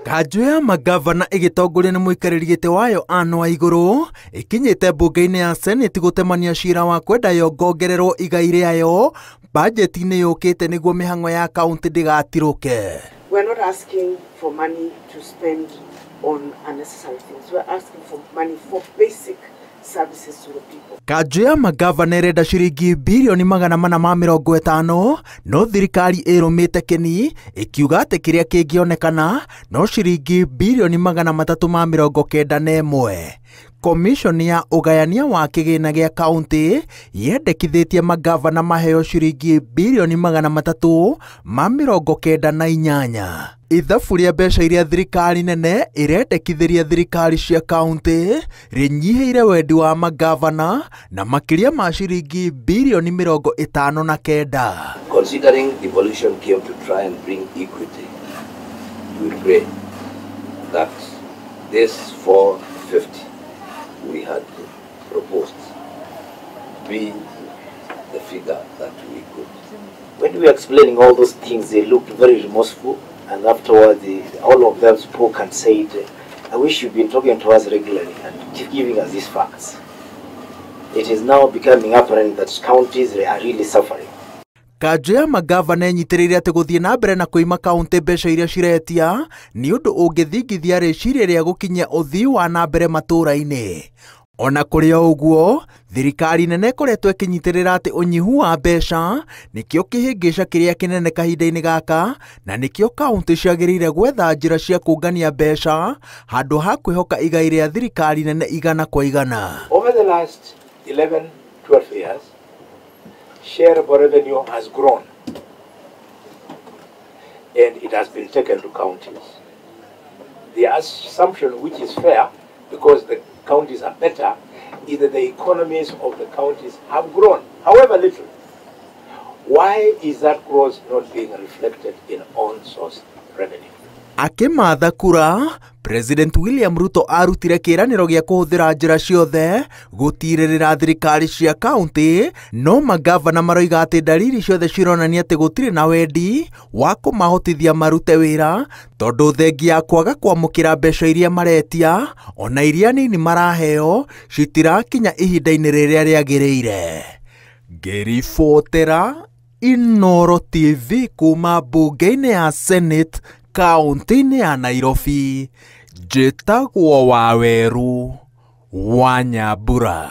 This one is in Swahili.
Kanjũ ya magavana ĩgĩtongorio nĩ mũikarĩri gĩtĩ wayo Anne Waigũrũ ĩkinyĩte mbunge-inĩ ya Senate gũtemania cira wa kwenda yongongererwo igai rĩayo bajeti-inĩ yũkĩte nĩguo mĩhang'o ya kaunti ndĩgatirũke. We're not asking for money to spend on unnecessary things. We're asking for money for basic services to the people. Kanjũ ya magavana ĩrenda ciringi birioni 450, no thirikari ĩrũmĩte keni ĩkiuga atĩ kĩrĩa kĩngĩonekana no ciringi birioni 391. Komishoni ya ũgayania wa kĩgĩna gĩa kaunti yendekithĩtie magavana maheo ciringi birioni 398. Ithabu rĩa mbeca iria thirikari nene ĩrendekithĩria thirikari cia kaunti rĩnyihĩire wendi wa magavana na makĩria ma ciringi birioni 59. Considering devolution came to try and bring equity, we pray that this 450 we had proposed be the figure that we could. When we were explaining all those things, they looked very remorseful, and afterwards all of them spoke and said, I wish you'd been talking to us regularly and giving us these facts. It is now becoming apparent that counties are really suffering. Kanjũ ya magavana ĩnyitĩrĩire atĩ gũthiĩ na mbere na kũima kaunti mbeca iria ciretia nĩ ũndũ ũngĩthingithia rĩciria rĩa gũkinyia ũthii wa na mbere matũũra-inĩ. Ona kũrĩ o ũguo, thirikari nene ĩkoretwo ĩkĩnyitĩrĩra atĩ ũnyihu wa mbeca nĩkĩo kĩhĩngĩca kĩrĩa kĩnene kahinda-inĩ gaka, na nĩkĩo kaunti ciagĩrĩire gwetha njĩra cia kũngania mbeca handũ ha kwĩhoka igai rĩa thirikari nene igana kwa igana. Over the last 11-12 years, share of revenue has grown and it has been taken to counties. The assumption, which is fair because the counties are better, is that the economies of the counties have grown, however little. Why is that growth not being reflected in on-source revenue? Akĩmatha kura, President William Ruto arutire kĩĩranĩro gĩa kũhũthĩra njĩra ciothe gũtirĩrĩra thirikari cia kaunti, no magavana maroiga atĩ dalili ciothe cironania atĩ gũtirĩ na wendi wa kũmahotithia marute wĩra tondũ thengia ya kwaga kwamũkĩra mbeca iria maretia ona iria nini maraheo citirakinya ihinda-inĩ rĩrĩa rĩagĩrĩire. Ngĩribotera Inooro TV kuma mbunge-inĩ ya Senate kaunti-inĩ ya Nairobi, njĩtagwo Waweru wa Nyambura.